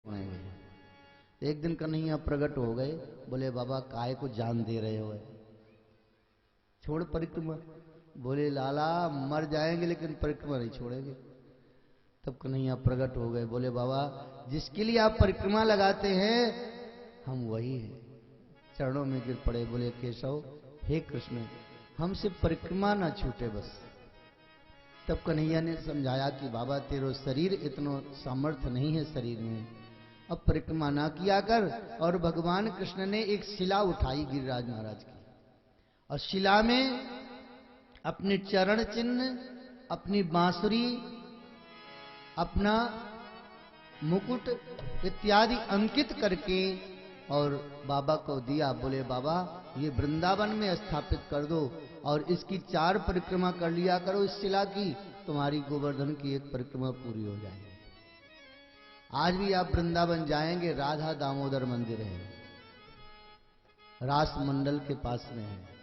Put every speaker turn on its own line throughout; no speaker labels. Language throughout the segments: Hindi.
नहीं। एक दिन कन्हैया प्रकट हो गए, बोले बाबा काहे को जान दे रहे हो, छोड़ परिक्रमा। बोले लाला मर जाएंगे लेकिन परिक्रमा नहीं छोड़ेंगे। तब कन्हैया प्रकट हो गए, बोले बाबा जिसके लिए आप परिक्रमा लगाते हैं हम वही हैं। चरणों में गिर पड़े, बोले केशव हे कृष्ण हमसे परिक्रमा ना छूटे बस। तब कन्हैया ने समझाया कि बाबा तेरो शरीर इतना सामर्थ्य नहीं है शरीर में, अब परिक्रमा ना किया कर। और भगवान कृष्ण ने एक शिला उठाई गिरिराज महाराज की, और शिला में अपने चरण चिन्ह, अपनी बांसुरी, अपना मुकुट इत्यादि अंकित करके और बाबा को दिया। बोले बाबा ये वृंदावन में स्थापित कर दो और इसकी 4 परिक्रमा कर लिया करो इस शिला की, तुम्हारी गोवर्धन की एक परिक्रमा पूरी हो जाएगी। आज भी आप वृंदावन जाएंगे, राधा दामोदर मंदिर है, रास मंडल के पास में है।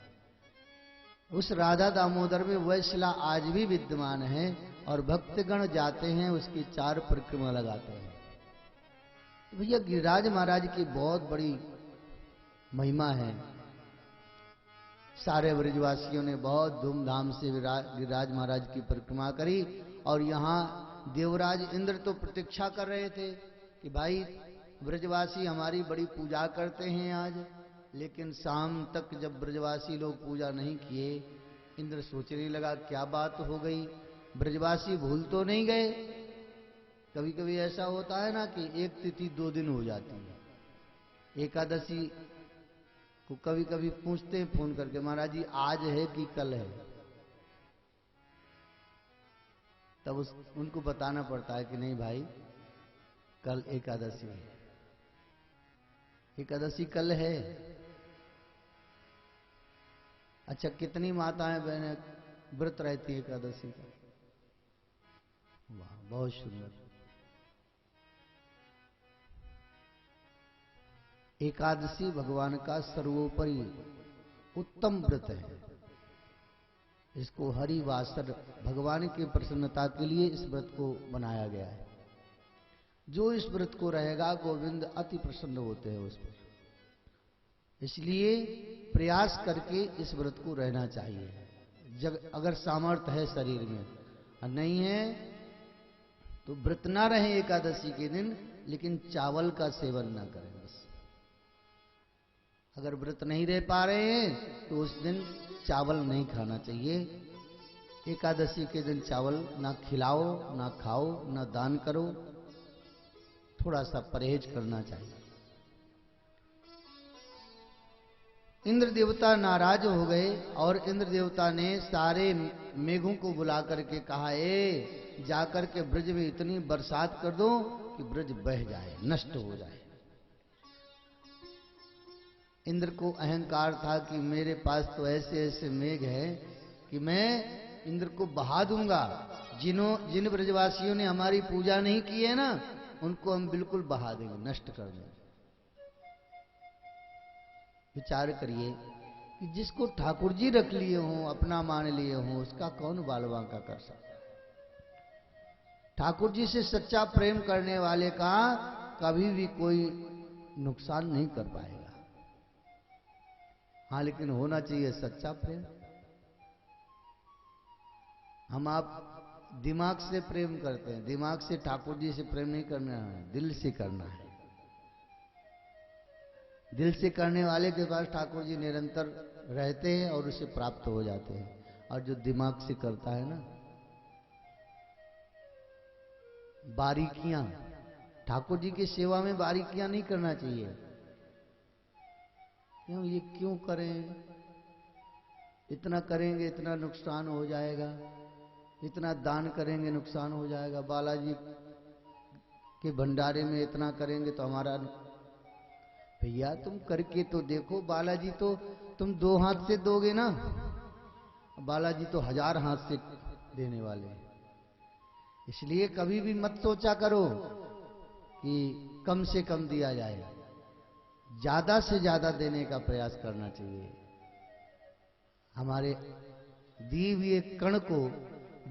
उस राधा दामोदर में वह शिला आज भी विद्यमान है और भक्तगण जाते हैं, उसकी 4 परिक्रमा लगाते हैं। तो भैया गिरिराज महाराज की बहुत बड़ी महिमा है। सारे ब्रजवासियों ने बहुत धूमधाम से गिरिराज महाराज की परिक्रमा करी। और यहाँ देवराज इंद्र तो प्रतीक्षा कर रहे थे कि भाई ब्रजवासी हमारी बड़ी पूजा करते हैं आज, लेकिन शाम तक जब ब्रजवासी लोग पूजा नहीं किए, इंद्र सोचने लगा क्या बात हो गई, ब्रजवासी भूल तो नहीं गए। कभी कभी ऐसा होता है ना कि एक तिथि 2 दिन हो जाती है। एकादशी को कभी कभी पूछते हैं फोन करके महाराज जी आज है कि कल है, तब उनको बताना पड़ता है कि नहीं भाई कल एकादशी है, एकादशी कल है। अच्छा कितनी माताएं बहनें व्रत रहती है एकादशी का? वाह बहुत सुंदर। एकादशी भगवान का सर्वोपरि उत्तम व्रत है। इसको हरिवासर भगवान की प्रसन्नता के लिए इस व्रत को बनाया गया है। जो इस व्रत को रहेगा गोविंद अति प्रसन्न होते हैं उस पर, इसलिए प्रयास करके इस व्रत को रहना चाहिए। अगर सामर्थ्य है शरीर में, और नहीं है तो व्रत ना रहे एकादशी के दिन, लेकिन चावल का सेवन ना करें बस। अगर व्रत नहीं रह पा रहे हैं तो उस दिन चावल नहीं खाना चाहिए। एकादशी के दिन चावल ना खिलाओ, ना खाओ, ना दान करो, थोड़ा सा परहेज करना चाहिए। इंद्र देवता नाराज हो गए और इंद्र देवता ने सारे मेघों को बुला करके कहा जाकर के ब्रज में इतनी बरसात कर दो कि ब्रज बह जाए, नष्ट हो जाए। इंद्र को अहंकार था कि मेरे पास तो ऐसे ऐसे मेघ है कि मैं इंद्र को बहा दूंगा। जिन ब्रजवासियों ने हमारी पूजा नहीं की है ना, उनको हम बिल्कुल बहा देंगे, नष्ट कर देंगे। विचार करिए कि जिसको ठाकुर जी रख लिए हों, अपना मान लिए हों, उसका कौन बाल बांका कर सकता है? ठाकुर जी से सच्चा प्रेम करने वाले का कभी भी कोई नुकसान नहीं कर पाएगा। हाँ लेकिन होना चाहिए सच्चा प्रेम। हम आप दिमाग से प्रेम करते हैं, दिमाग से ठाकुर जी से प्रेम नहीं करना है, दिल से करना है। दिल से करने वाले के पास ठाकुर जी निरंतर रहते हैं और उसे प्राप्त हो जाते हैं। और जो दिमाग से करता है ना, बारीकियां, ठाकुर जी की सेवा में बारीकियां नहीं करना चाहिए। क्यों, ये क्यों करें, इतना करेंगे इतना नुकसान हो जाएगा, इतना दान करेंगे नुकसान हो जाएगा, बालाजी के भंडारे में इतना करेंगे तो हमारा। भैया तुम करके तो देखो, बालाजी तो तुम 2 हाथ से दोगे ना, बालाजी तो 1000 हाथ से देने वाले हैं। इसलिए कभी भी मत सोचा करो कि कम से कम दिया जाए, ज्यादा से ज्यादा देने का प्रयास करना चाहिए। हमारे दिए हुए कण को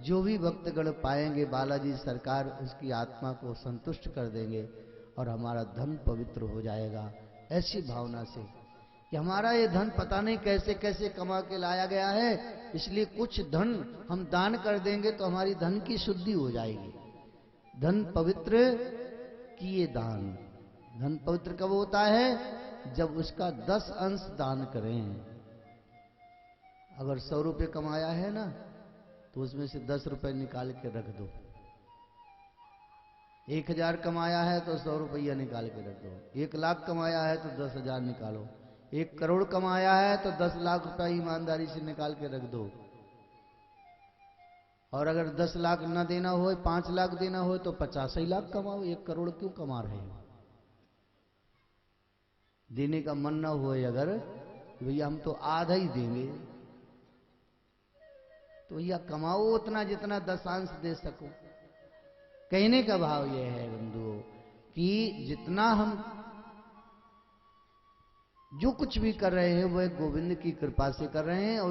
जो भी भक्तगण पाएंगे, बालाजी सरकार उसकी आत्मा को संतुष्ट कर देंगे और हमारा धन पवित्र हो जाएगा। ऐसी भावना से कि हमारा ये धन पता नहीं कैसे कैसे कमा के लाया गया है, इसलिए कुछ धन हम दान कर देंगे तो हमारी धन की शुद्धि हो जाएगी। धन पवित्र किए दान। धन पवित्र कब होता है? जब उसका 10 अंश दान करें। अगर 100 रुपये कमाया है ना, तो उसमें से 10 रुपये निकाल के रख दो। 1000 कमाया है तो 100 रुपया निकाल के रख दो। 1 लाख कमाया है तो 10,000 निकालो। 1 करोड़ कमाया है तो 10 लाख रुपया ईमानदारी से निकाल के रख दो। और अगर 10 लाख न देना हो, 5 लाख देना हो, तो 50 ही लाख कमाओ। 1 करोड़ क्यों कमा रहे हो? देने का मन ना हो अगर, भैया हम तो आधा ही देंगे, तो भैया कमाओ उतना जितना दशांश दे सको। कहने का भाव यह है बंधुओं कि जितना हम जो कुछ भी कर रहे हैं वह गोविंद की कृपा से कर रहे हैं, और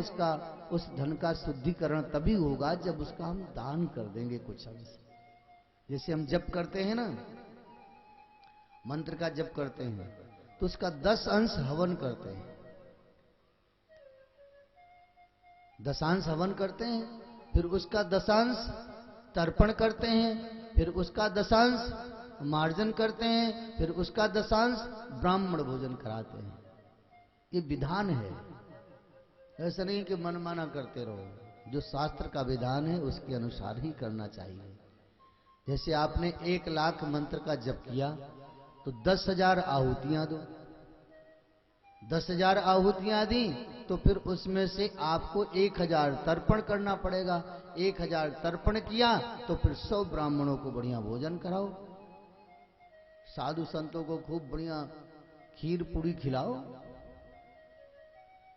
उस धन का शुद्धिकरण तभी होगा जब उसका हम दान कर देंगे कुछ अंश। जैसे हम जप करते हैं ना, मंत्र का जप करते हैं, तो उसका 10 अंश हवन करते हैं, 10 अंश हवन करते हैं, फिर उसका 10 अंश तर्पण करते हैं, फिर उसका 10 अंश मार्जन करते हैं, फिर उसका 10 अंश ब्राह्मण भोजन कराते हैं। ये विधान है, ऐसा नहीं कि मनमाना करते रहो। जो शास्त्र का विधान है उसके अनुसार ही करना चाहिए। जैसे आपने 1 लाख मंत्र का जप किया तो 10,000 आहुतियां दो। 10,000 आहुतियां दी तो फिर उसमें से आपको 1,000 तर्पण करना पड़ेगा। 1,000 तर्पण किया तो फिर 100 ब्राह्मणों को बढ़िया भोजन कराओ। साधु संतों को खूब बढ़िया खीर पूड़ी खिलाओ।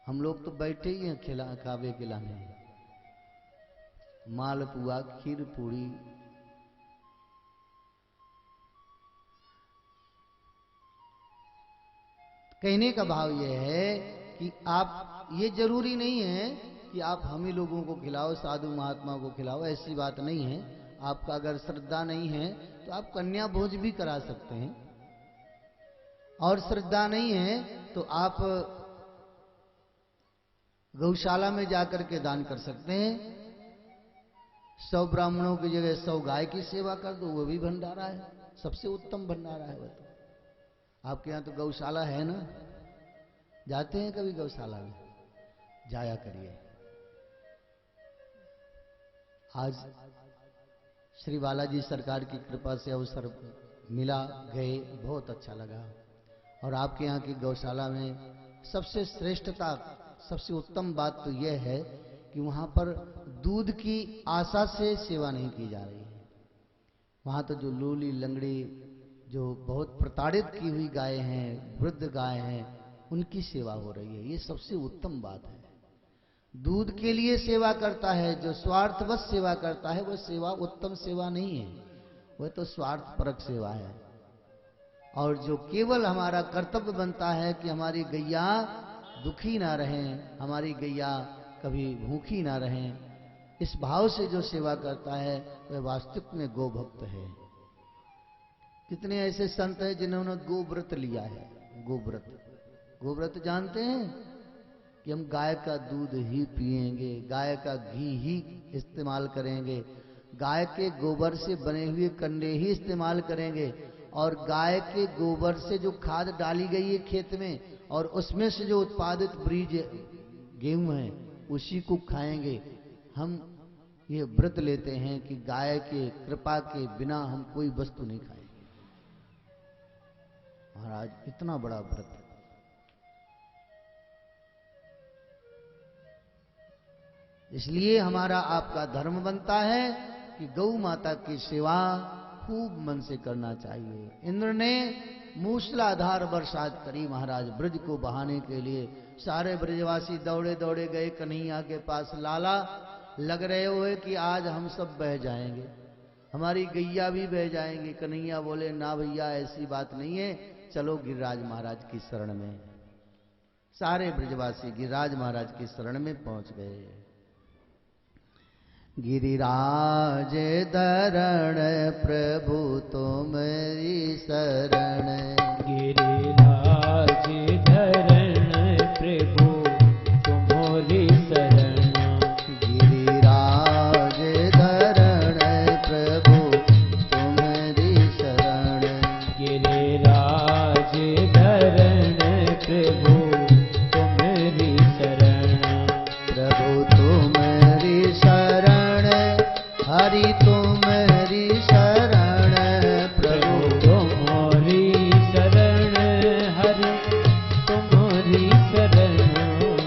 हम लोग तो बैठे ही हैं खावे खिलाने, मालपुआ खीर पूड़ी। कहने का भाव यह है कि आप, ये जरूरी नहीं है कि आप हम ही लोगों को खिलाओ, साधु महात्मा को खिलाओ, ऐसी बात नहीं है। आपका अगर श्रद्धा नहीं है तो आप कन्या भोज भी करा सकते हैं, और श्रद्धा नहीं है तो आप गौशाला में जाकर के दान कर सकते हैं। 100 ब्राह्मणों की जगह 100 गाय की सेवा कर दो, वो भी भंडारा है, सबसे उत्तम भंडारा है वो तो। आपके यहाँ तो गौशाला है ना, जाते हैं कभी गौशाला में? जाया करिए। आज श्री बालाजी सरकार की कृपा से अवसर मिला, गए, बहुत अच्छा लगा। और आपके यहाँ की गौशाला में सबसे श्रेष्ठता, सबसे उत्तम बात तो यह है कि वहां पर दूध की आशा से सेवा नहीं की जा रही है। वहां तो जो लूली लंगड़ी, जो बहुत प्रताड़ित की हुई गाय हैं, वृद्ध गाय हैं, उनकी सेवा हो रही है। ये सबसे उत्तम बात है। दूध के लिए सेवा करता है, जो स्वार्थवश सेवा करता है वह सेवा उत्तम सेवा नहीं है, वह तो स्वार्थपरक सेवा है। और जो केवल हमारा कर्तव्य बनता है कि हमारी गैया दुखी ना रहें, हमारी गैया कभी भूखी ना रहें, इस भाव से जो सेवा करता है वह वास्तविक में गोभक्त है। कितने ऐसे संत हैं जिन्होंने गोव्रत लिया है। गोव्रत, गोव्रत जानते हैं कि हम गाय का दूध ही पिएंगे, गाय का घी ही इस्तेमाल करेंगे, गाय के गोबर से बने हुए कंडे ही इस्तेमाल करेंगे, और गाय के गोबर से जो खाद डाली गई है खेत में, और उसमें से जो उत्पादित बीज गेहूं है उसी को खाएंगे। हम ये व्रत लेते हैं कि गाय के कृपा के बिना हम कोई वस्तु नहीं खाएंगे। महाराज इतना बड़ा व्रत, इसलिए हमारा आपका धर्म बनता है कि गौ माता की सेवा खूब मन से करना चाहिए। इंद्र ने मूसलाधार बरसात करी महाराज ब्रज को बहाने के लिए। सारे ब्रजवासी दौड़े दौड़े गए कन्हैया के पास। लाला, लग रहे हुए कि आज हम सब बह जाएंगे, हमारी गैया भी बह जाएंगी। कन्हैया बोले, ना भैया ऐसी बात नहीं है, चलो गिरिराज महाराज की शरण में। सारे ब्रजवासी गिरिराज महाराज की शरण में पहुंच गए। गिरिराज धरण प्रभु तुम्हारी शरण।
गिरिराज धरण प्रभु तुम्हारी शरण।
गिरिराज धरण प्रभु तुम्हारी शरण।
गिरिराज धरण प्रभु तुम्हारी शरण।
प्रभु तुम्हारी शरण हरि तुम्हारी शरण। प्रभु
तुम्हारी शरण हरि तुम्हारी शरण।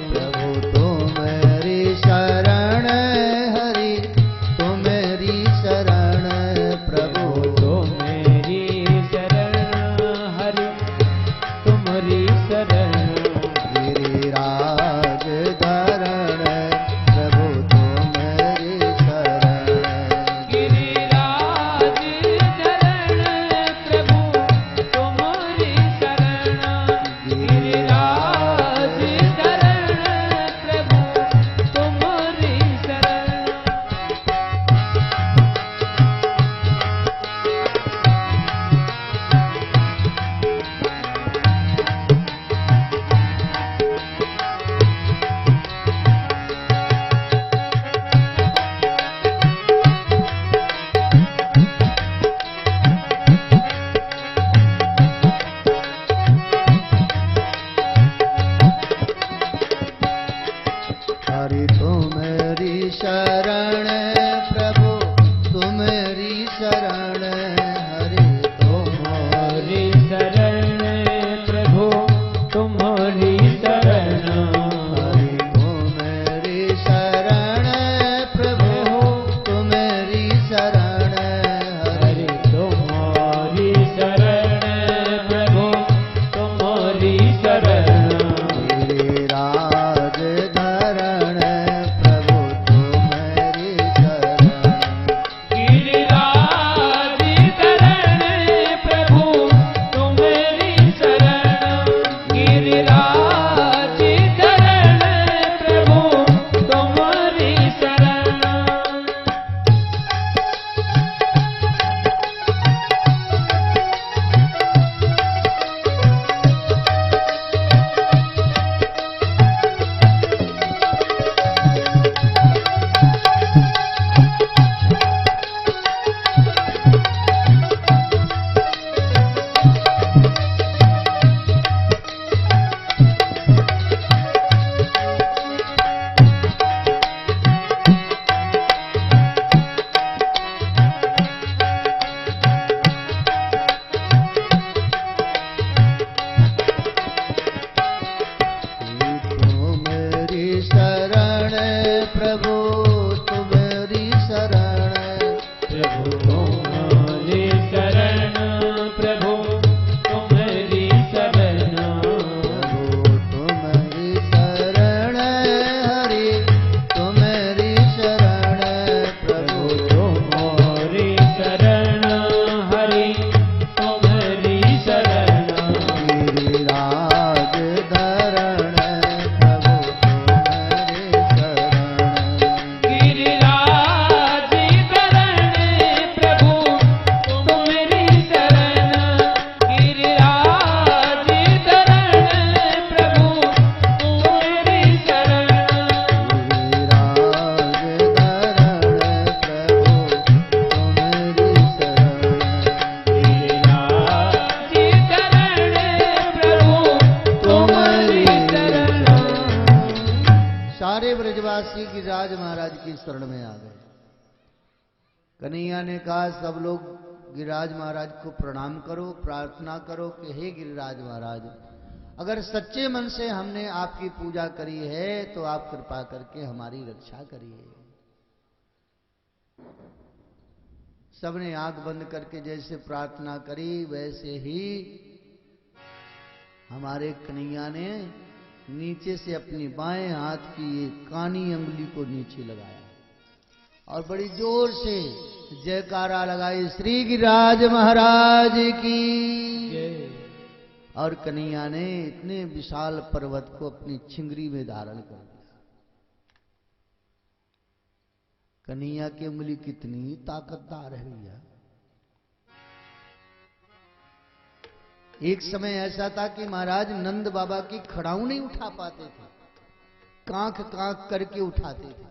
प्रभु तुम्हारी शरण हरि तुम्हारी शरण। प्रभु
तुम्हारी शरण हरि तुम्हारी शरण।
गिरिराज धरण प्रभु तुम्हारी शरण।
गिरिराज धरण प्रभु तुम्हारी शरण। गिरिराज धरण प्रभु तुम्हारी शरण।
हरि तुम्हारी शरण प्रभु तुम्हारी शरण। हरि
तुम्हारी शरण प्रभु तुम्हारी शरण।
हरि तुम्हारी शरण प्रभु तुम्हारी शरण। हरि
हरि तुम्हारी शरण प्रभु तुम्हारी शरण।
गिरिराज धरण प्रभु तुम्हारी शरण।
गिरिराज धरण प्रभु तुम्हारी शरण। गिरिराज धरण प्रभु तुम्हारी शरण।
तुम्हारी शरण प्रभु तुम्हारी शरण।
प्रभु तुम्हारी शरण प्रभु तुम्हारी शरण।
प्रभु तुम्हारी शरण हरि तुम्हारी शरण। प्रभु
तुम्हारी शरण हरि तुम्हारी शरण।
गिरिराज धरण प्रभु तुम्हारी शरण।
गिरिराज धरण प्रभु तुम्हारी शरण। गिरिराज धरण प्रभु तुम्हारी शरण।
सारे ब्रजवासी गिरिराज महाराज की शरण में आ गए। कन्हैया ने कहा सब लोग गिरिराज महाराज को प्रणाम करो, प्रार्थना करो कि हे गिरिराज महाराज, अगर सच्चे मन से हमने आपकी पूजा करी है तो आप कृपा करके हमारी रक्षा करिए। सबने आंख बंद करके जैसे प्रार्थना करी वैसे ही हमारे कन्हैया ने नीचे से अपनी बाएं हाथ की ये कानी अंगुली को नीचे लगाया और बड़ी जोर से जयकारा लगाई, श्री गिरिराज महाराज की। और कन्हैया ने इतने विशाल पर्वत को अपनी छिंगरी में धारण कर दिया। कन्हैया की उंगली कितनी ताकतदार है भैया। एक समय ऐसा था कि महाराज नंद बाबा की खड़ाऊ नहीं उठा पाते थे, कांख कांख करके उठाते थे।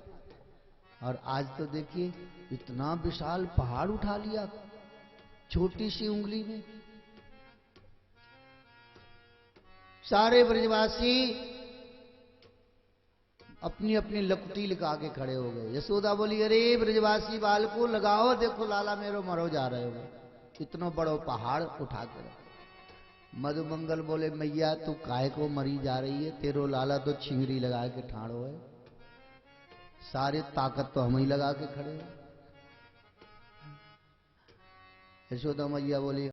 और आज तो देखिए इतना विशाल पहाड़ उठा लिया छोटी सी उंगली में। सारे ब्रजवासी अपनी अपनी लकुटी लगा के खड़े हो गए। यशोदा बोली, अरे ब्रजवासी बाल को लगाओ, देखो लाला मेरो मरो जा रहे हो, इतना बड़ो पहाड़ उठा के रखो। मधुमंगल बोले, मैया तू काय को मरी जा रही है, तेरो लाला तो छिंगरी लगा के ठाड़ो है, सारे ताकत तो हम ही लगा के खड़े हैं। यशोदा मैया बोली,